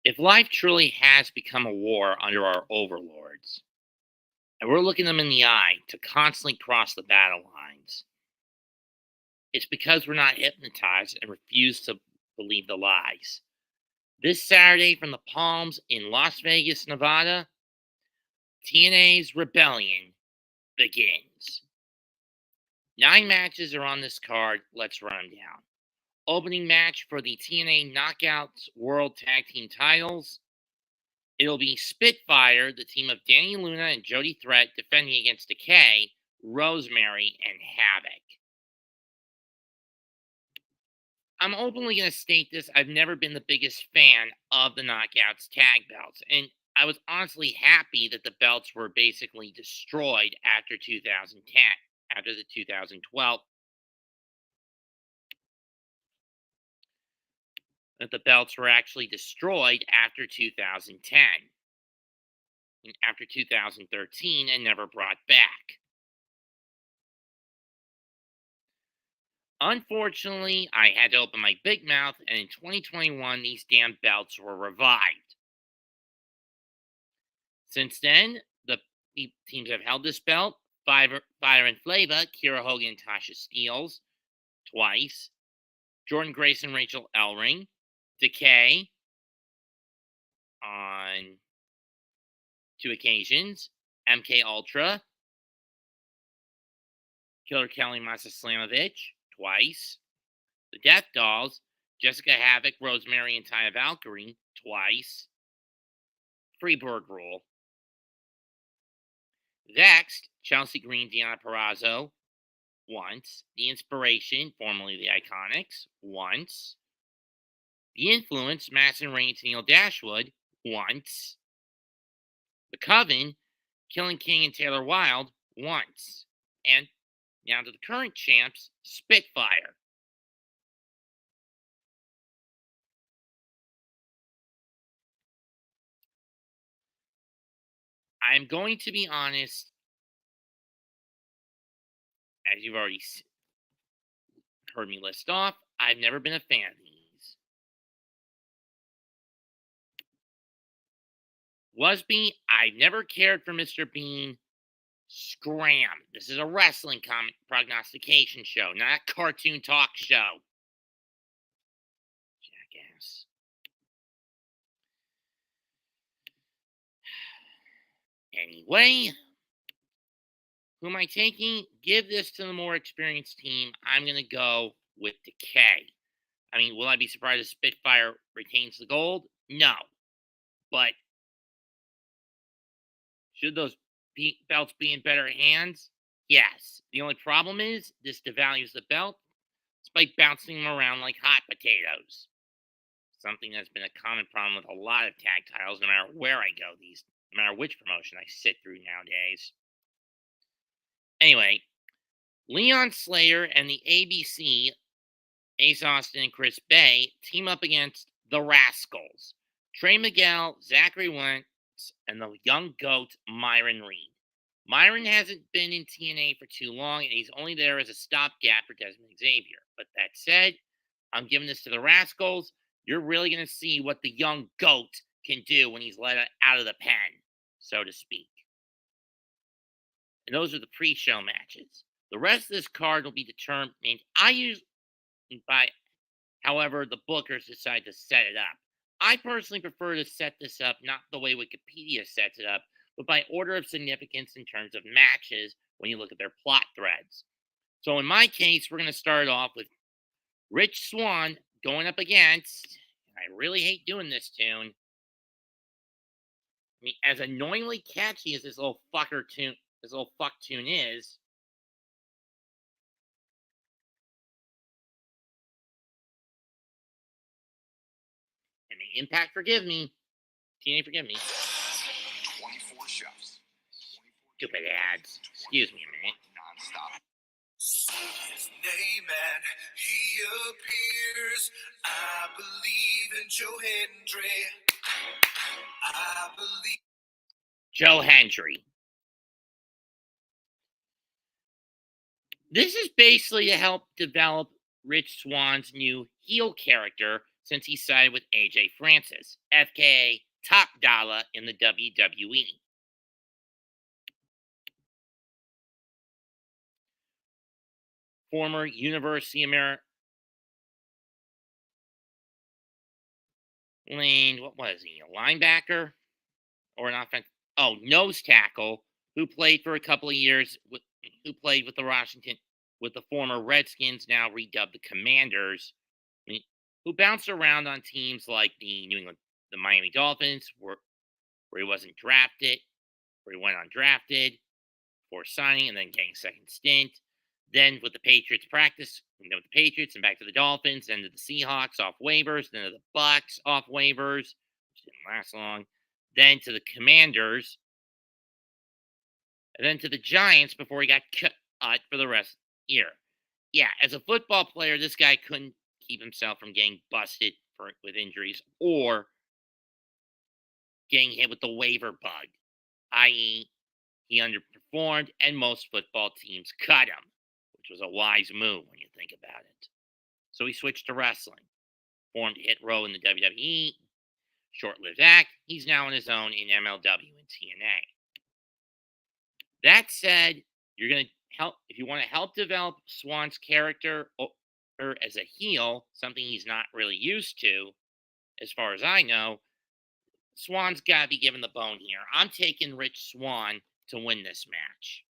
If life truly has become a war under our overlords, and we're looking them in the eye to constantly cross the battle lines, it's because we're not hypnotized and refuse to believe the lies. This Saturday from the Palms in Las Vegas, Nevada, TNA's rebellion begins. 9 matches are on this card. Let's run them down. Opening match for the TNA Knockouts World Tag Team titles. It'll be Spitfire, the team of Dani Luna and Jody Threat, defending against Decay, Rosemary, and Havok. I'm openly going to state this. I've never been the biggest fan of the Knockouts tag belts, and I was honestly happy that the belts were basically destroyed after 2010, after the 2012. That the belts were actually destroyed after 2010, and after 2013, and never brought back. Unfortunately, I had to open my big mouth, and in 2021, these damn belts were revived. Since then, the teams have held this belt. Fire and Flava, Kiera Hogan and Tasha Steelz, twice. Jordynne Grace and Rachel Ellering. Decay on 2 occasions. MK Ultra. Killer Kelly Masaslamovich, twice. The Death Dolls, Jessica Havok, Rosemary, and Taya Valkyrie, twice. Freebird Rule. Next, Chelsea Green, Deonna Purrazzo, once. The Inspiration, formerly the Iconics, once. The Influence, Madison Reigns, Neil Dashwood, once. The Coven, Killing King and Taylor Wilde, once. And now to the current champs, Spitfire. I'm going to be honest, as you've already heard me list off, I've never been a fan of these. Wasby, I've never cared for Mr. Bean. Scram. This is a wrestling prognostication show, not a cartoon talk show. Jackass. Anyway, who am I taking? Give this to the more experienced team. I'm going to go with Decay. I mean, will I be surprised if Spitfire retains the gold? No. But should those belts be in better hands? Yes. The only problem is this devalues the belt despite bouncing them around like hot potatoes. Something that's been a common problem with a lot of tag titles, no matter where I go, no matter which promotion I sit through nowadays. Anyway, Leon Slater and the ABC, Ace Austin and Chris Bay, team up against the Rascalz. Trey, Miguel, Zachary Wentz, and the young goat, Myron Reed. Myron hasn't been in TNA for too long, and he's only there as a stopgap for Desmond Xavier. But that said, I'm giving this to the Rascalz. You're really going to see what the young goat can do when he's let out of the pen, so to speak. And those are the pre-show matches. The rest of this card will be determined by however the bookers decide to set it up. I personally prefer to set this up not the way Wikipedia sets it up, but by order of significance in terms of matches when you look at their plot threads. So in my case, we're going to start off with Rich Swann going up against, I really hate doing this tune. I mean, as annoyingly catchy as this little fuck tune is, I mean, Impact, forgive me. TNA, forgive me. 24 chefs. Stupid ads. Excuse me a minute. Non-stop. His name and he appears. I believe in Joe Hendry. I believe Joe Hendry. This is basically to help develop Rich Swann's new heel character, since he sided with AJ Francis, FKA Top Dollar in the WWE. Former University of Maryland, what was he, a linebacker or an offense? Oh, nose tackle who played for a couple of years who played with the former Redskins, now redubbed the Commanders, who bounced around on teams like the Miami Dolphins, where he wasn't drafted, where he went undrafted before signing and then getting a second stint. Then with the Patriots practice, with the Patriots and back to the Dolphins, then to the Seahawks off waivers, then to the Bucks off waivers, which didn't last long, then to the Commanders, and then to the Giants before he got cut for the rest of the year. Yeah, as a football player, this guy couldn't keep himself from getting busted with injuries or getting hit with the waiver bug, i.e., he underperformed and most football teams cut him, which was a wise move when you think about it. So he switched to wrestling, formed Hit Row in the WWE, short-lived act. He's now on his own in MLW and TNA. That said, you're going to help if you want to help develop Swann's character as a heel, something he's not really used to, as far as I know. Swann's got to be given the bone here. I'm taking Rich Swann to win this match.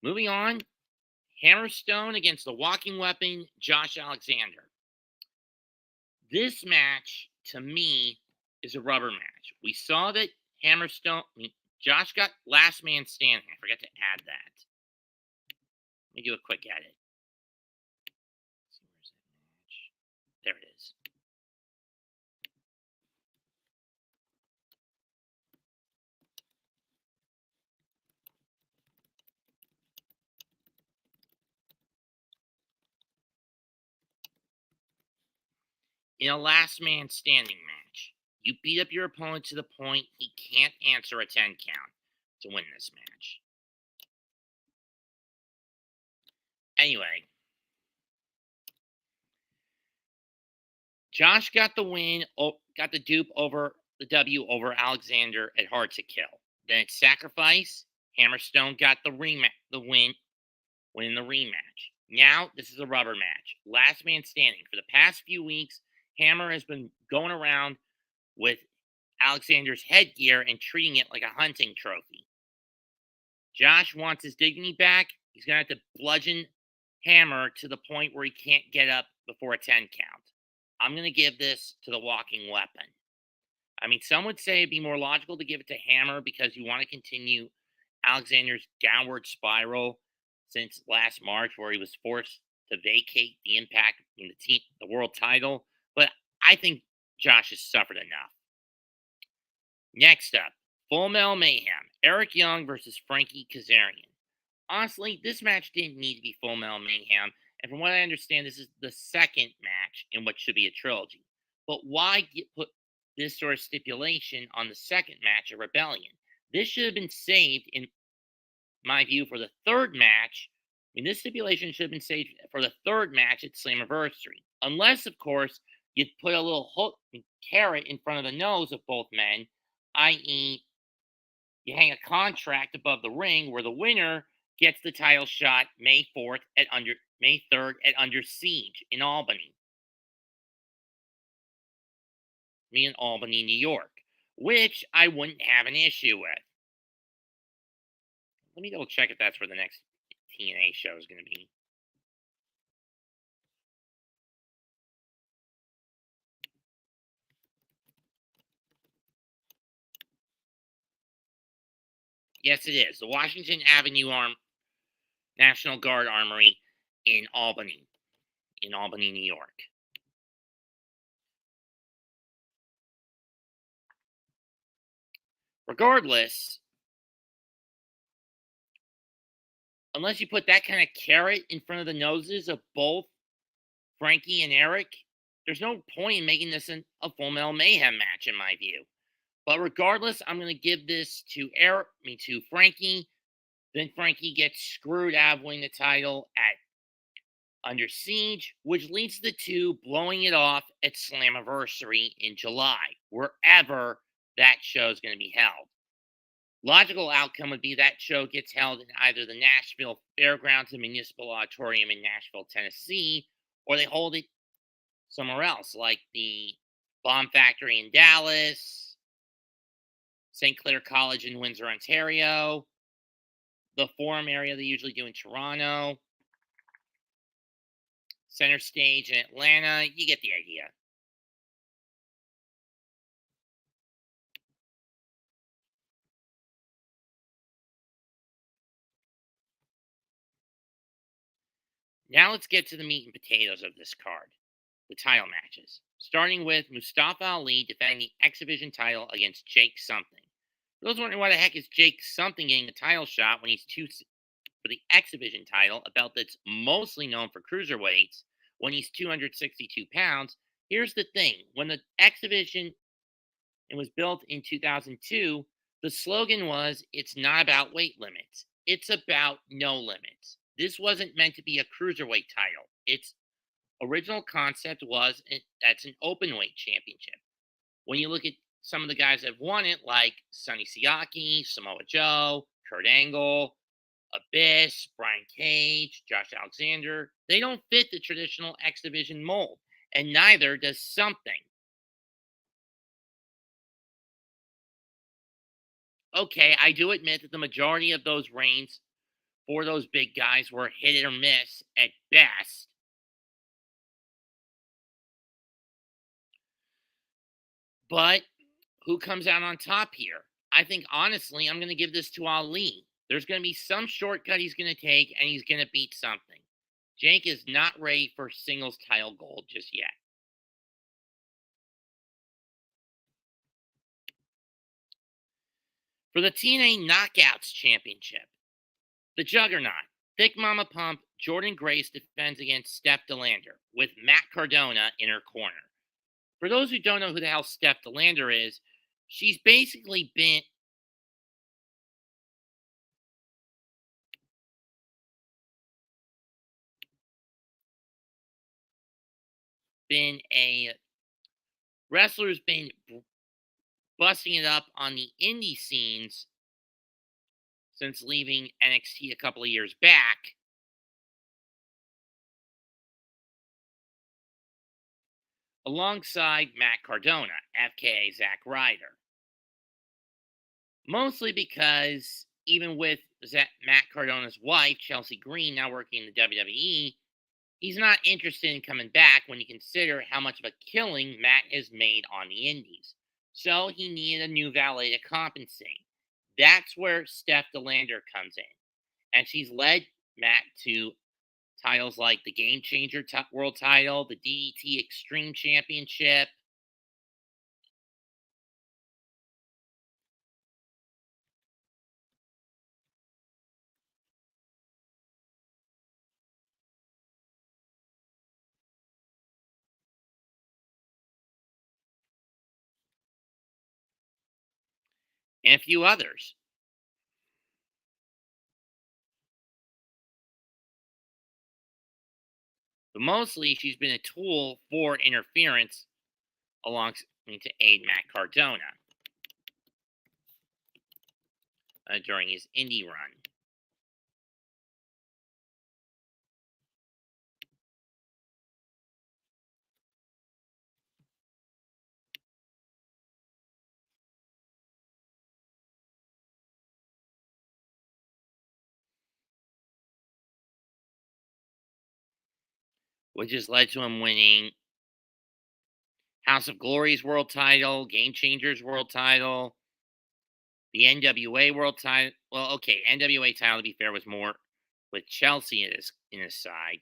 Moving on, Hammerstone against the walking weapon, Josh Alexander. This match, to me, is a rubber match. We saw that Josh got last man standing. I forgot to add that. Let me do a quick edit. There it is. In a last man standing match, you beat up your opponent to the point he can't answer a 10 count to win this match. Anyway, Josh got the win, got the dupe over the W over Alexander at Hard to Kill. Then at Sacrifice, Hammerstone got the win, winning the rematch. Now this is a rubber match, last man standing. For the past few weeks, Hammer has been going around with Alexander's headgear and treating it like a hunting trophy. Josh wants his dignity back. He's going to have to bludgeon Hammer to the point where he can't get up before a 10 count. I'm going to give this to the walking weapon. I mean, some would say it'd be more logical to give it to Hammer because you want to continue Alexander's downward spiral since last March, where he was forced to vacate the Impact in the world title. But I think Josh has suffered enough. Next up, Full Metal Mayhem, Eric Young versus Frankie Kazarian. Honestly, this match didn't need to be Full Metal Mayhem, and from what I understand, this is the second match in what should be a trilogy. But why put this sort of stipulation on the second match of Rebellion? This should have been saved, in my view, for the third match. I mean, this stipulation should have been saved for the third match at Slammiversary. Unless, of course, you put a little hook and carrot in front of the nose of both men, i.e., you hang a contract above the ring where the winner gets the title shot May 3rd at Under Siege in Albany. In Albany, New York, which I wouldn't have an issue with. Let me double check if that's where the next TNA show is going to be. Yes, it is. The Washington Avenue National Guard Armory in Albany, New York. Regardless, unless you put that kind of carrot in front of the noses of both Frankie and Eric, there's no point in making this a Full Metal Mayhem match, in my view. But regardless, I'm going to give this to Frankie. Then Frankie gets screwed out of winning the title at Under Siege, which leads to the two blowing it off at Slammiversary in July, wherever that show is going to be held. Logical outcome would be that show gets held in either the Nashville Fairgrounds and Municipal Auditorium in Nashville, Tennessee, or they hold it somewhere else, like the Bomb Factory in Dallas, St. Clair College in Windsor, Ontario, the Forum area they usually do in Toronto, Center Stage in Atlanta. You get the idea. Now let's get to the meat and potatoes of this card, the title matches. Starting with Mustafa Ali defending the X Division title against Jake Something. For those wondering why the heck is Jake Something getting a title shot when he's for the X Division title, a belt that's mostly known for cruiserweights, when he's 262 pounds, here's the thing. When the X Division was built in 2002, the slogan was, "It's not about weight limits. It's about no limits." This wasn't meant to be a cruiserweight title. Its original concept was that's an open weight championship. When you look at some of the guys that have won it, like Sonny Siaki, Samoa Joe, Kurt Angle, Abyss, Brian Cage, Josh Alexander, they don't fit the traditional X Division mold, and neither does Something. Okay, I do admit that the majority of those reigns for those big guys were hit or miss at best. But who comes out on top here? I think, honestly, I'm going to give this to Ali. There's going to be some shortcut he's going to take, and he's going to beat Something. Jake is not ready for singles title gold just yet. For the TNA Knockouts Championship, the Juggernaut, Thick Mama Pump, Jordynne Grace defends against Steph DeLander, with Matt Cardona in her corner. For those who don't know who the hell Steph DeLander is, she's basically been a wrestler who's been busting it up on the indie scenes since leaving NXT a couple of years back. Alongside Matt Cardona, FKA Zack Ryder. Mostly because even with Matt Cardona's wife, Chelsea Green, now working in the WWE, he's not interested in coming back when you consider how much of a killing Matt has made on the indies. So he needed a new valet to compensate. That's where Steph DeLander comes in. And she's led Matt to titles like the Game Changer World title, the DDT Extreme Championship. And a few others. But mostly, she's been a tool for interference to aid Matt Cardona during his indie run. Which has led to him winning House of Glory's world title, Game Changers world title, the NWA world title. Well, okay, NWA title, to be fair, was more with Chelsea in his side.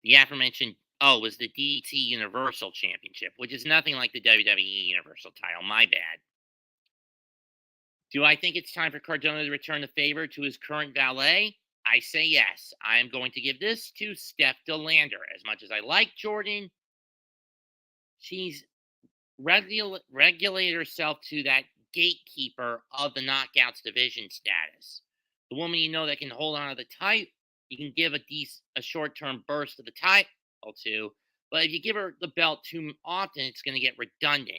The aforementioned, was the DDT Universal Championship, which is nothing like the WWE Universal title. My bad. Do I think it's time for Cardona to return the favor to his current valet? I say yes. I am going to give this to Steph DeLander. As much as I like Jordynne, she's regulated herself to that gatekeeper of the knockouts division status. The woman you know that can hold on to the title, you can give a short-term burst of the title to, but if you give her the belt too often, it's going to get redundant.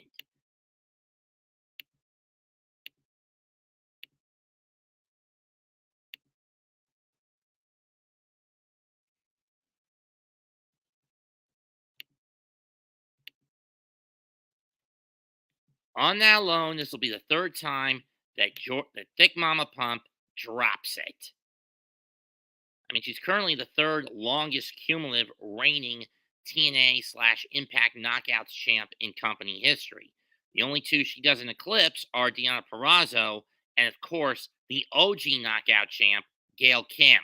On that alone, this will be the third time that Thick Mama Pump drops it. I mean, she's currently the third longest cumulative reigning TNA/Impact Knockouts champ in company history. The only two she doesn't eclipse are Deonna Purrazzo and, of course, the OG knockout champ, Gail Kim.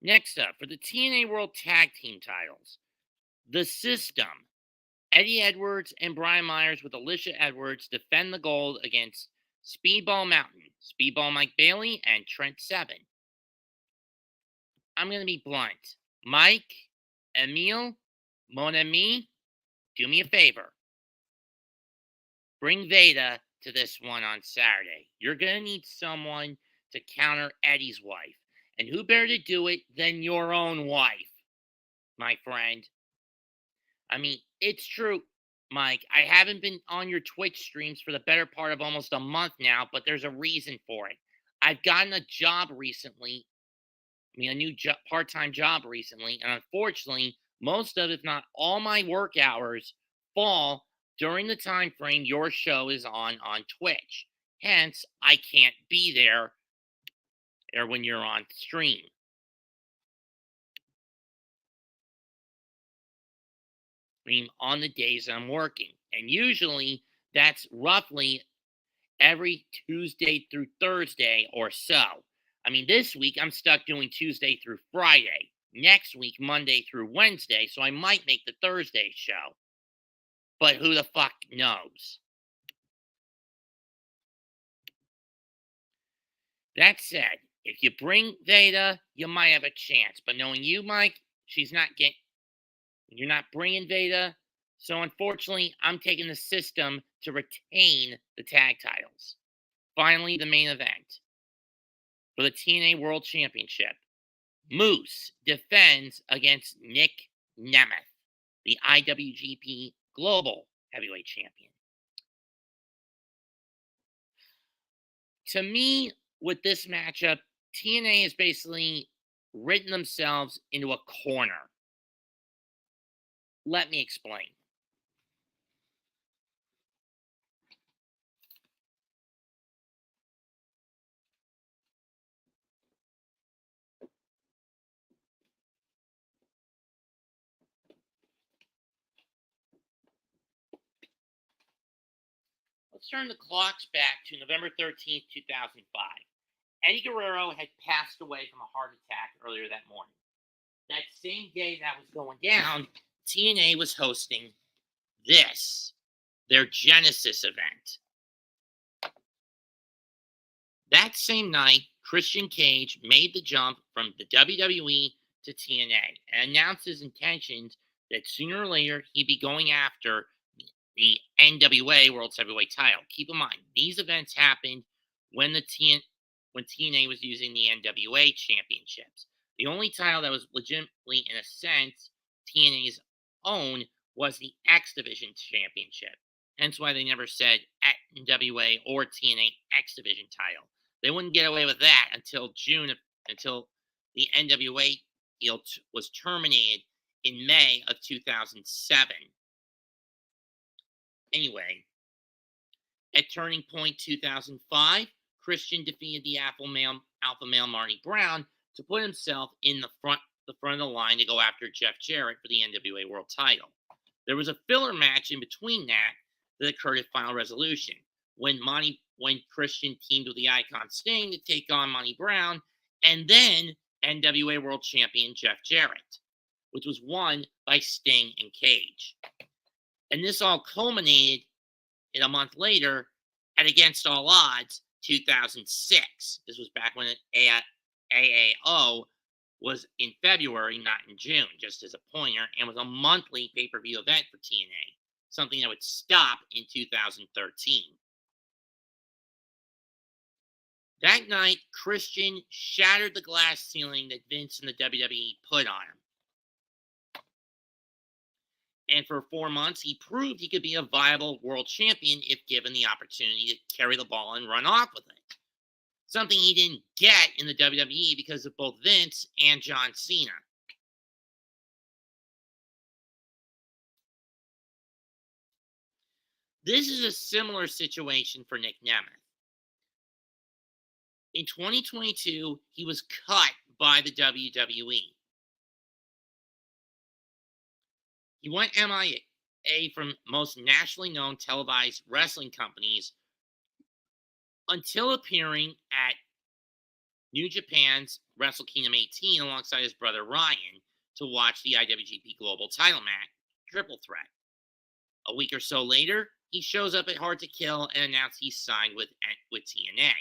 Next up, for the TNA World Tag Team titles, The System. Eddie Edwards and Brian Myers with Alisha Edwards defend the gold against Speedball Mountain, Speedball Mike Bailey, and Trent Seven. I'm going to be blunt. Mike, Emile, Mon Ami, do me a favor. Bring Veda to this one on Saturday. You're going to need someone to counter Eddie's wife. And who better to do it than your own wife, my friend? I mean, it's true, Mike. I haven't been on your Twitch streams for the better part of almost a month now, but there's a reason for it. I've gotten a job recently. I mean, a new part-time job recently, and unfortunately, most of, if not all, my work hours fall during the time frame your show is on Twitch. Hence, I can't be there when you're on stream. I mean, on the days I'm working. And usually that's roughly every Tuesday through Thursday or so. I mean, this week I'm stuck doing Tuesday through Friday. Next week, Monday through Wednesday, so I might make the Thursday show. But who the fuck knows? That said, if you bring Veda, you might have a chance. But knowing you, Mike, you're not bringing Veda. So unfortunately, I'm taking the System to retain the tag titles. Finally, the main event. For the TNA World Championship, Moose defends against Nick Nemeth, the IWGP Global Heavyweight Champion. To me, with this matchup, TNA has basically written themselves into a corner. Let me explain. Let's turn the clocks back to November 13th, 2005. Eddie Guerrero had passed away from a heart attack earlier that morning. That same day that was going down, TNA was hosting their Genesis event. That same night, Christian Cage made the jump from the WWE to TNA and announced his intentions that sooner or later he'd be going after the NWA World Heavyweight title. Keep in mind, these events happened when TNA was using the NWA championships. The only title that was legitimately, in a sense, TNA's own was the X Division championship. Hence why they never said NWA or TNA X Division title. They wouldn't get away with that until until the NWA deal was terminated in May of 2007. Anyway, at Turning Point 2005, Christian defeated the alpha male Marty Brown to put himself in the front of the line to go after Jeff Jarrett for the NWA World Title. There was a filler match in between that occurred at Final Resolution when Christian teamed with the Icon Sting to take on Monty Brown and then NWA World Champion Jeff Jarrett, which was won by Sting and Cage. And this all culminated in a month later at Against All Odds 2006. This was back when AAO was in February, not in June, just as a pointer, and was a monthly pay-per-view event for TNA, something that would stop in 2013. That night, Christian shattered the glass ceiling that Vince and the WWE put on him. And for 4 months, he proved he could be a viable world champion if given the opportunity to carry the ball and run off with it. Something he didn't get in the WWE because of both Vince and John Cena. This is a similar situation for Nick Nemeth. In 2022, he was cut by the WWE. He went MIA from most nationally known televised wrestling companies until appearing at New Japan's Wrestle Kingdom 18 alongside his brother Ryan to watch the IWGP Global Title match, Triple Threat. A week or so later, he shows up at Hard to Kill and announces he's signed with TNA.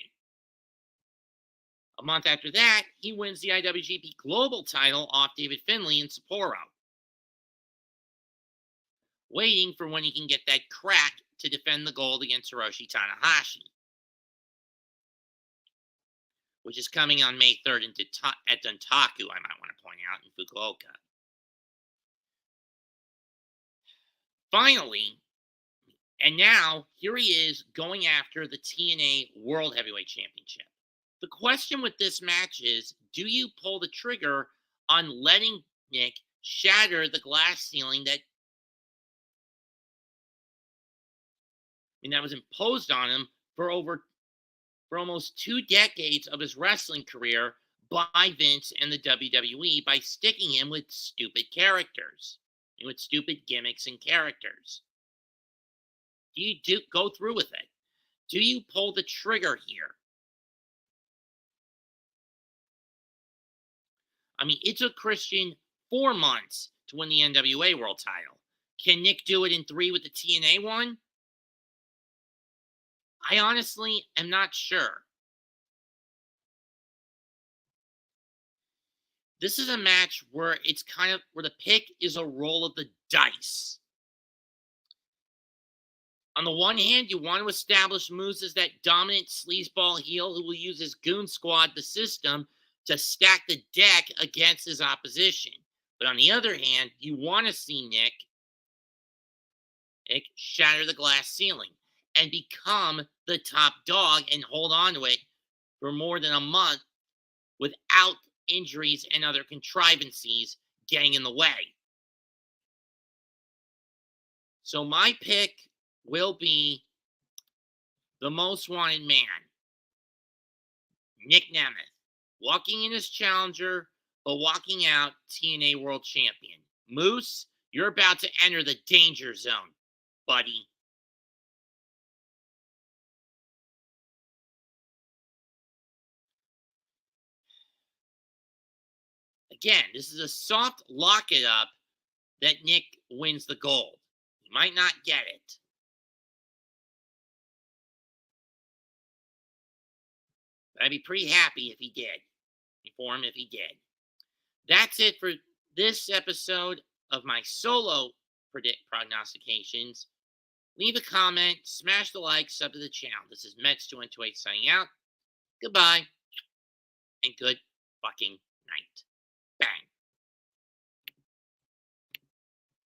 A month after that, he wins the IWGP Global Title off David Finlay in Sapporo, waiting for when he can get that crack to defend the gold against Hiroshi Tanahashi, which is coming on May 3rd at Dontaku, I might want to point out, in Fukuoka. Finally, and now, here he is going after the TNA World Heavyweight Championship. The question with this match is, do you pull the trigger on letting Nick shatter the glass ceiling that was imposed on him for almost 2 decades of his wrestling career by Vince and the WWE by sticking him with stupid characters, with stupid gimmicks and characters? Do you go through with it? Do you pull the trigger here? I mean, it took Christian 4 months to win the NWA World Title. Can Nick do it in 3 with the TNA one? I honestly am not sure. This is a match where it's kind of where the pick is a roll of the dice. On the one hand, you want to establish Moose as that dominant sleazeball heel who will use his goon squad, the system, to stack the deck against his opposition. But on the other hand, you want to see Nick shatter the glass ceiling and become the top dog and hold on to it for more than a month without injuries and other contrivances getting in the way. So my pick will be the most wanted man, Nick Nemeth, walking in as challenger, but walking out TNA World Champion. Moose, you're about to enter the danger zone, buddy. Again, this is a soft lock it up that Nick wins the gold. He might not get it. But I'd be pretty happy if he did. For him if he did. That's it for this episode of my solo prognostications. Leave a comment, smash the like, sub to the channel. This is Mets228 signing out. Goodbye, and good fucking night.